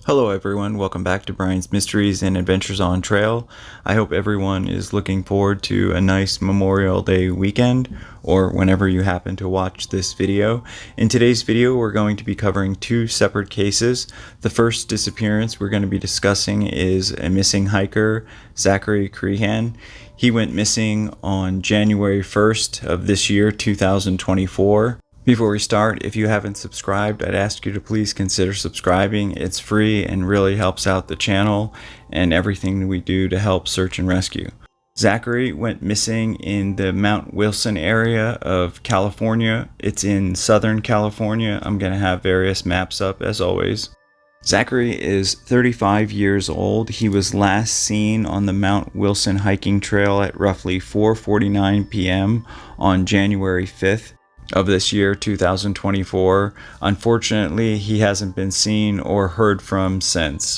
Hello everyone, welcome back to Brian's Mysteries and Adventures on Trail. I hope everyone is looking forward to a nice Memorial Day weekend, or whenever you happen to watch this video. In today's video, we're going to be covering two separate cases. The first disappearance we're going to be discussing is a missing hiker, Zachary Crehan. He went missing on January 1st of this year, 2024. Before we start, if you haven't subscribed, I'd ask you to please consider subscribing. It's free and really helps out the channel and everything we do to help search and rescue. Zachary went missing in the Mount Wilson area of California. It's in Southern California. I'm going to have various maps up as always. Zachary is 35 years old. He was last seen on the Mount Wilson hiking trail at roughly 4:49 p.m. on January 5th. Of this year, 2024. Unfortunately, he hasn't been seen or heard from since.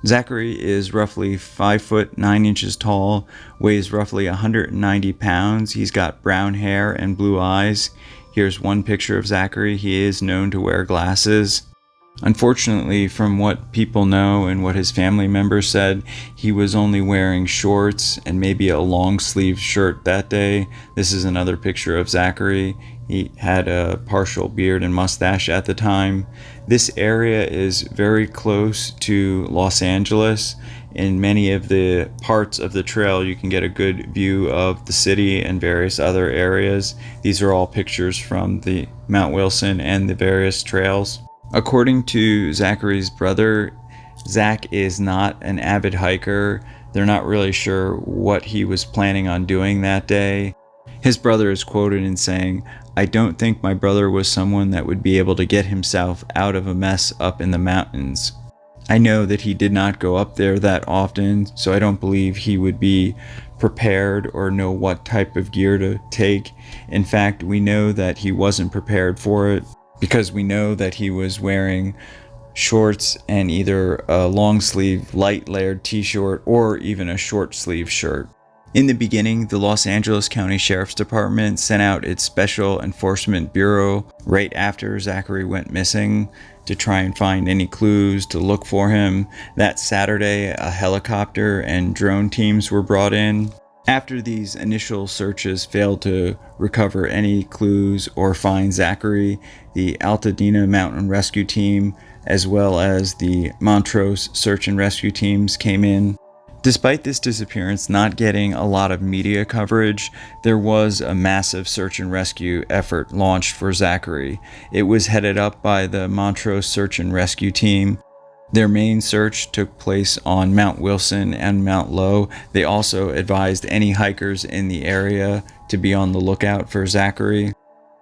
Zachary is roughly 5 foot 9 inches tall, weighs roughly 190 pounds. He's got brown hair and blue eyes. Here's one picture of Zachary. He is known to wear glasses. Unfortunately, from what people know and what his family members said, he was only wearing shorts and maybe a long sleeve shirt that day. This is another picture of Zachary. He had a partial beard and mustache at the time. This area is very close to Los Angeles. In many of the parts of the trail, you can get a good view of the city and various other areas. These are all pictures from the Mount Wilson and the various trails. According to Zachary's brother, Zach is not an avid hiker. They're not really sure what he was planning on doing that day. His brother is quoted in saying, "I don't think my brother was someone that would be able to get himself out of a mess up in the mountains. I know that he did not go up there that often, so I don't believe he would be prepared or know what type of gear to take. In fact, we know that he wasn't prepared for it, because we know that he was wearing shorts and either a long sleeve light layered t-shirt or even a short sleeve shirt." In the beginning, the Los Angeles County Sheriff's Department sent out its Special Enforcement Bureau right after Zachary went missing to try and find any clues to look for him. That Saturday, a helicopter and drone teams were brought in. After these initial searches failed to recover any clues or find Zachary, the Pasadena Mountain Rescue Team as well as the Montrose Search and Rescue Teams came in. Despite this disappearance not getting a lot of media coverage, there was a massive search and rescue effort launched for Zachary. It was headed up by the Montrose Search and Rescue Team. Their main search took place on Mount Wilson and Mount Low. They also advised any hikers in the area to be on the lookout for Zachary.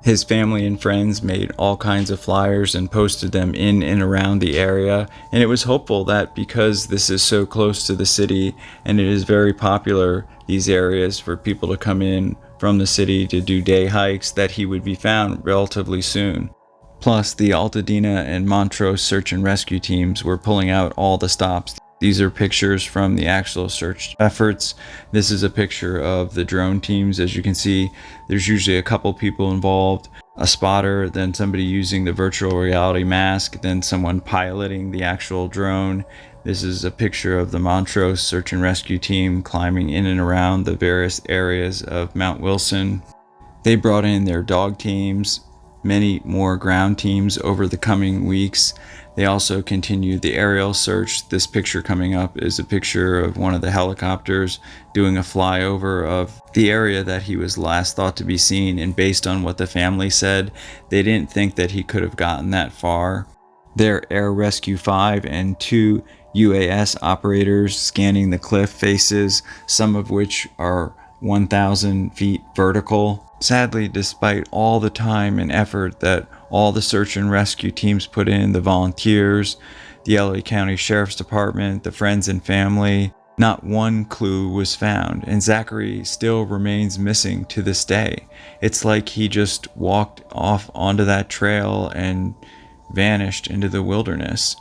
His family and friends made all kinds of flyers and posted them in and around the area, and it was hopeful that because this is so close to the city and it is very popular, these areas, for people to come in from the city to do day hikes, that he would be found relatively soon. Plus, the Pasadena and Montrose search and rescue teams were pulling out all the stops. These are pictures from the actual search efforts. This is a picture of the drone teams. As you can see, there's usually a couple people involved, a spotter, then somebody using the virtual reality mask, then someone piloting the actual drone. This is a picture of the Montrose search and rescue team climbing in and around the various areas of Mount Wilson. They brought in their dog teams, many more ground teams over the coming weeks. They also continued the aerial search. This picture coming up is a picture of one of the helicopters doing a flyover of the area that he was last thought to be seen, and based on what the family said, they didn't think that he could have gotten that far. Their Air Rescue 5 and 2 UAS operators scanning the cliff faces, some of which are 1,000 feet vertical. Sadly, despite all the time and effort that all the search and rescue teams put in, the volunteers, the LA County Sheriff's Department, the friends and family, not one clue was found, and Zachary still remains missing to this day. It's like he just walked off onto that trail and vanished into the wilderness.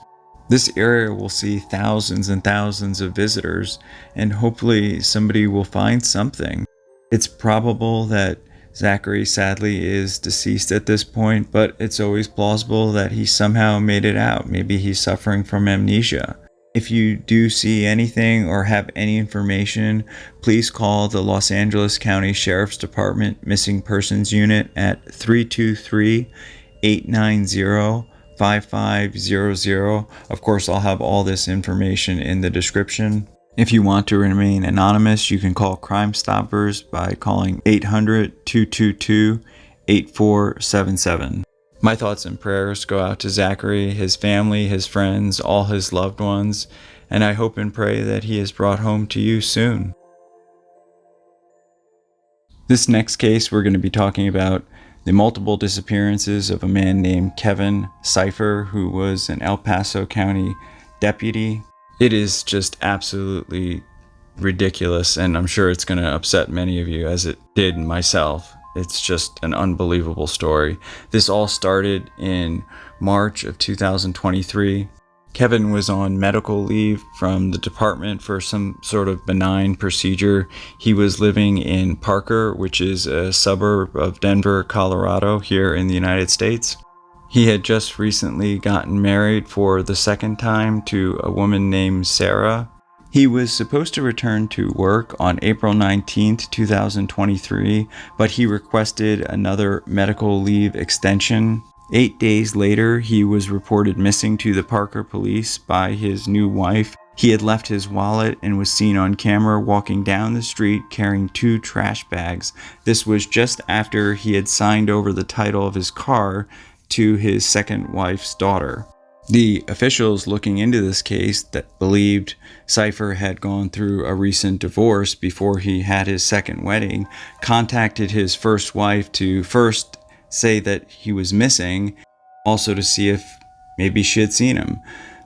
This area will see thousands and thousands of visitors, and hopefully somebody will find something. It's probable that Zachary sadly is deceased at this point, but it's always plausible that he somehow made it out. Maybe he's suffering from amnesia. If you do see anything or have any information, please call the Los Angeles County Sheriff's Department Missing Persons Unit at 323-890-5500. Of course, I'll have all this information in the description. If you want to remain anonymous, you can call Crime Stoppers by calling 800-222-8477. My thoughts and prayers go out to Zachary, his family, his friends, all his loved ones, and I hope and pray that he is brought home to you soon. This next case, we're going to be talking about the multiple disappearances of a man named Kevin Cipher, who was an El Paso County deputy. It is just absolutely ridiculous, and I'm sure it's going to upset many of you, as it did myself. It's just an unbelievable story. This all started in March of 2023. Kevin was on medical leave from the department for some sort of benign procedure. He was living in Parker, which is a suburb of Denver, Colorado, here in the United States. He had just recently gotten married for the second time to a woman named Sarah. He was supposed to return to work on April 19th, 2023, but he requested another medical leave extension. 8 days later, he was reported missing to the Parker police by his new wife. He had left his wallet and was seen on camera walking down the street carrying 2 trash bags. This was just after he had signed over the title of his car to his second wife's daughter. The officials looking into this case that believed Cipher had gone through a recent divorce before he had his second wedding contacted his first wife to first say that he was missing, also to see if maybe she had seen him.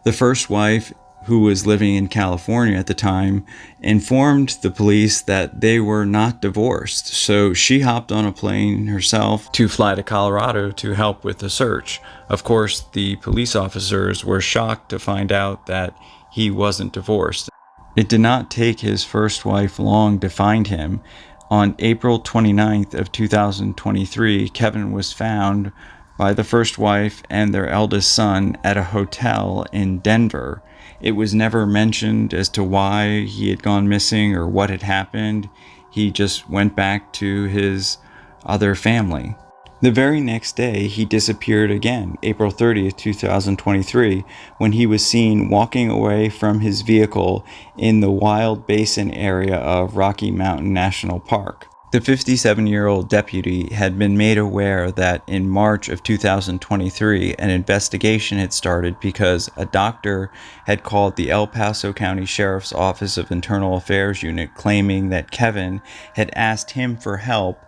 The first wife, who was living in California at the time, informed the police that they were not divorced, so she hopped on a plane herself to fly to Colorado to help with the search. Of course, the police officers were shocked to find out that he wasn't divorced. It did not take his first wife long to find him. On April 29th of 2023, Kevin was found by the first wife and their eldest son at a hotel in Denver. It was never mentioned as to why he had gone missing or what had happened. He just went back to his other family. The very next day, he disappeared again, April 30th, 2023, when he was seen walking away from his vehicle in the Wild Basin area of Rocky Mountain National Park. The 57-year-old deputy had been made aware that in March of 2023, an investigation had started because a doctor had called the El Paso County Sheriff's Office of Internal Affairs unit claiming that Kevin had asked him for help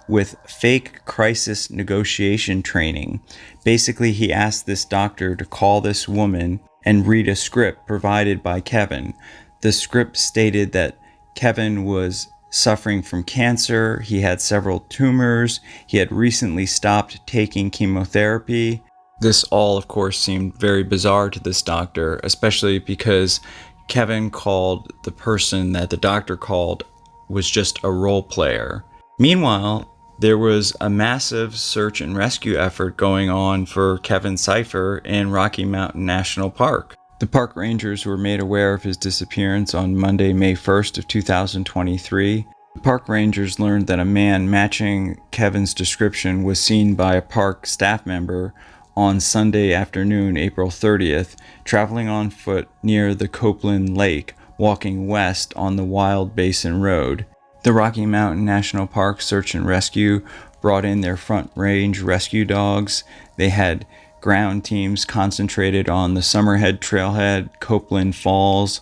with fake crisis negotiation training. Basically, he asked this doctor to call this woman and read a script provided by Kevin. The script stated that Kevin was suffering from cancer, he had several tumors, he had recently stopped taking chemotherapy. This all, of course, seemed very bizarre to this doctor, especially because Kevin called the person that the doctor called was just a role player. Meanwhile, there was a massive search and rescue effort going on for Kevin Cipher in Rocky Mountain National Park. The park rangers were made aware of his disappearance on Monday, May 1st of 2023. The park rangers learned that a man matching Kevin's description was seen by a park staff member on Sunday afternoon, April 30th, traveling on foot near the Copeland Lake, walking west on the Wild Basin Road. The Rocky Mountain National Park Search and Rescue brought in their front range rescue dogs. They had ground teams concentrated on the Summerhead Trailhead, Copeland Falls.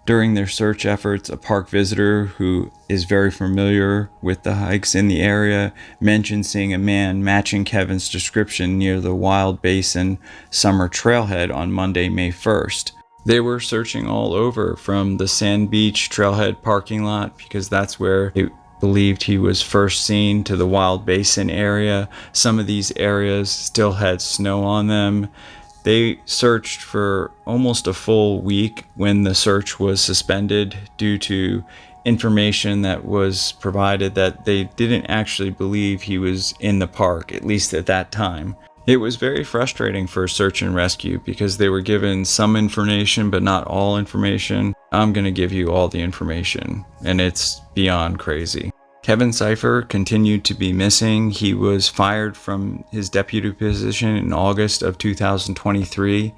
During their search efforts, a park visitor who is very familiar with the hikes in the area mentioned seeing a man matching Kevin's description near the Wild Basin Summer Trailhead on Monday, May 1st. They were searching all over from the Sand Beach Trailhead parking lot because that's where they believed he was first seen, to the Wild Basin area. Some of these areas still had snow on them. They searched for almost a full week when the search was suspended due to information that was provided that they didn't actually believe he was in the park, at least at that time. It was very frustrating for search and rescue because they were given some information but not all information. I'm going to give you all the information, and it's beyond crazy. Kevin Cipher continued to be missing. He was fired from his deputy position in August of 2023.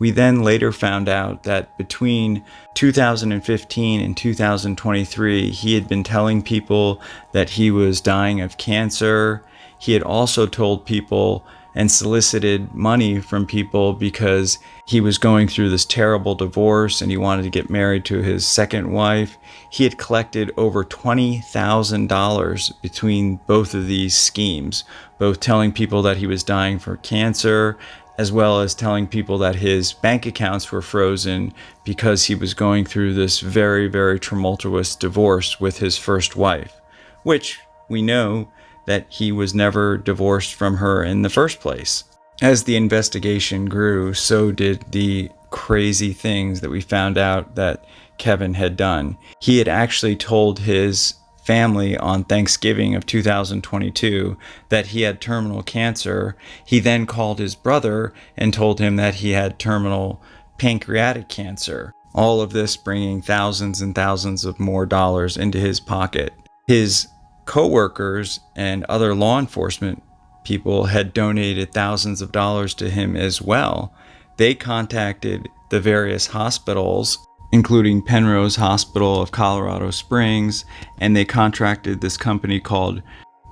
We then later found out that between 2015 and 2023, he had been telling people that he was dying of cancer. He had also told people and solicited money from people because he was going through this terrible divorce and he wanted to get married to his second wife. He had collected over $20,000 between both of these schemes, both telling people that he was dying for cancer, as well as telling people that his bank accounts were frozen because he was going through this very, very tumultuous divorce with his first wife, which we know that he was never divorced from her in the first place. As the investigation grew, so did the crazy things that we found out that Kevin had done. He had actually told his family on Thanksgiving of 2022 that he had terminal cancer. He then called his brother and told him that he had terminal pancreatic cancer. All of this bringing thousands and thousands of more dollars into his pocket. His co-workers and other law enforcement people had donated thousands of dollars to him as well. They contacted the various hospitals, including Penrose Hospital of Colorado Springs, and they contracted this company called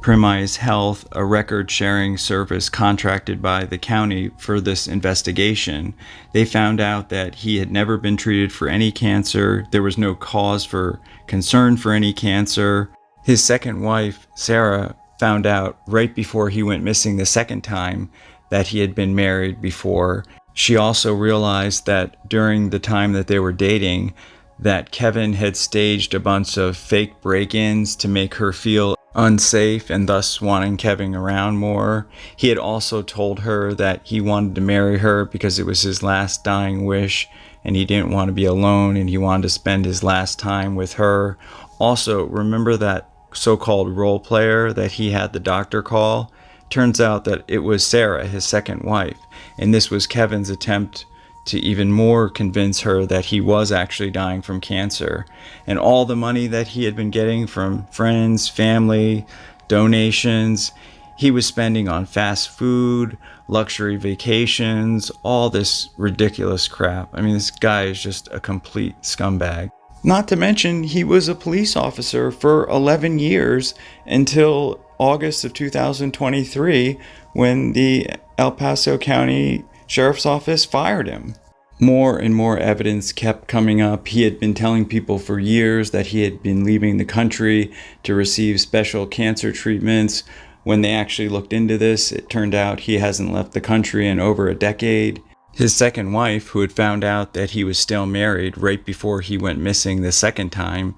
Premise Health, a record-sharing service contracted by the county for this investigation. They found out that he had never been treated for any cancer. There was no cause for concern for any cancer. His second wife, Sarah, found out right before he went missing the second time that he had been married before. She also realized that during the time that they were dating, that Kevin had staged a bunch of fake break-ins to make her feel unsafe and thus wanting Kevin around more. He had also told her that he wanted to marry her because it was his last dying wish and he didn't want to be alone and he wanted to spend his last time with her. Also, remember that so-called role player that he had the doctor call? Turns out that it was Sarah, his second wife, and this was Kevin's attempt to even more convince her that he was actually dying from cancer. And all the money that he had been getting from friends, family, donations, he was spending on fast food, luxury vacations, all this ridiculous crap. I mean, this guy is just a complete scumbag. Not to mention, he was a police officer for 11 years until August of 2023 when the El Paso County Sheriff's Office fired him. More and more evidence kept coming up. He had been telling people for years that he had been leaving the country to receive special cancer treatments. When they actually looked into this, it turned out he hasn't left the country in over a decade. His second wife, who had found out that he was still married right before he went missing the second time,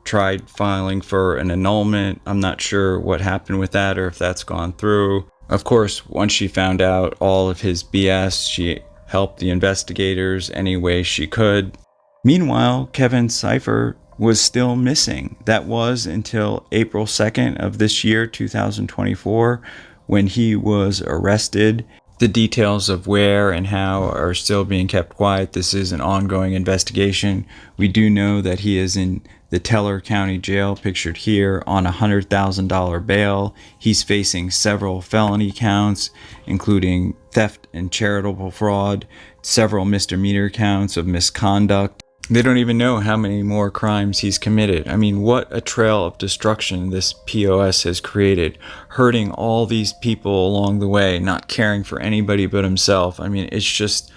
tried filing for an annulment. I'm not sure what happened with that or if that's gone through. Of course, once she found out all of his BS, she helped the investigators any way she could. Meanwhile, Kevin Cipher was still missing. That was until April 2nd of this year, 2024, when he was arrested. The details of where and how are still being kept quiet. This is an ongoing investigation. We do know that he is in the Teller County Jail, pictured here, on a $100,000 bail. He's facing several felony counts, including theft and charitable fraud, several misdemeanor counts of misconduct. They don't even know how many more crimes he's committed. I mean, what a trail of destruction this POS has created, hurting all these people along the way, not caring for anybody but himself. I mean, it's just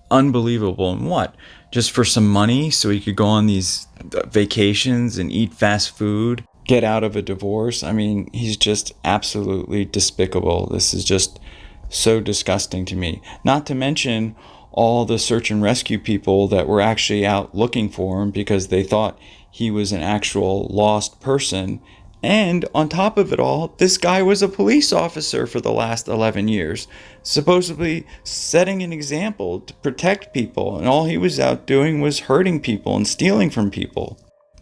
unbelievable. And what? Just for some money so he could go on these vacations and eat fast food, get out of a divorce? I mean, he's just absolutely despicable. This is just so disgusting to me. Not to mention all the search and rescue people that were actually out looking for him because they thought he was an actual lost person. And on top of it all, this guy was a police officer for the last 11 years, supposedly setting an example to protect people, and all he was out doing was hurting people and stealing from people.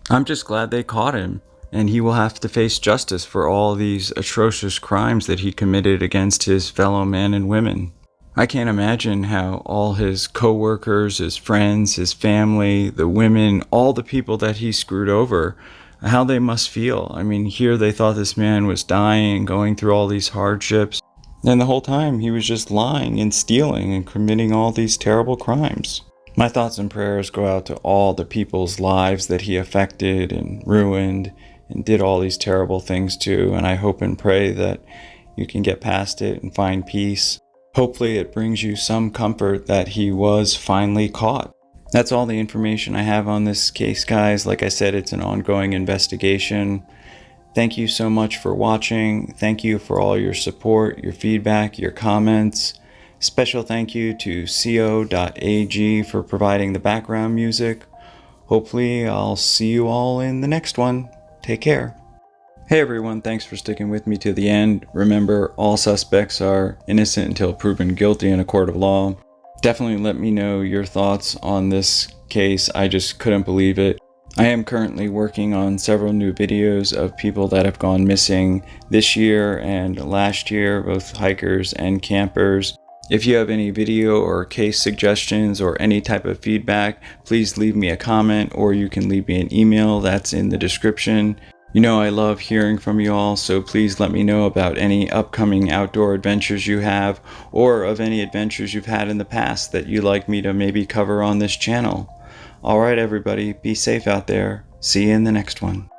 I'm just glad they caught him, and he will have to face justice for all these atrocious crimes that he committed against his fellow men and women. I can't imagine how all his co-workers, his friends, his family, the women, all the people that he screwed over, how they must feel. I mean, here they thought this man was dying, going through all these hardships, and the whole time he was just lying and stealing and committing all these terrible crimes. My thoughts and prayers go out to all the people's lives that he affected and ruined and did all these terrible things to, and I hope and pray that you can get past it and find peace. Hopefully it brings you some comfort that he was finally caught. That's all the information I have on this case, guys. Like I said, it's an ongoing investigation. Thank you so much for watching. Thank you for all your support, your feedback, your comments. Special thank you to co.ag for providing the background music. Hopefully I'll see you all in the next one. Take care. Hey everyone, thanks for sticking with me to the end. Remember, all suspects are innocent until proven guilty in a court of law. Definitely let me know your thoughts on this case. I just couldn't believe it. I am currently working on several new videos of people that have gone missing this year and last year, both hikers and campers. If you have any video or case suggestions or any type of feedback, please leave me a comment or you can leave me an email that's in the description. You know I love hearing from you all, so please let me know about any upcoming outdoor adventures you have or of any adventures you've had in the past that you'd like me to maybe cover on this channel. Alright everybody, be safe out there. See you in the next one.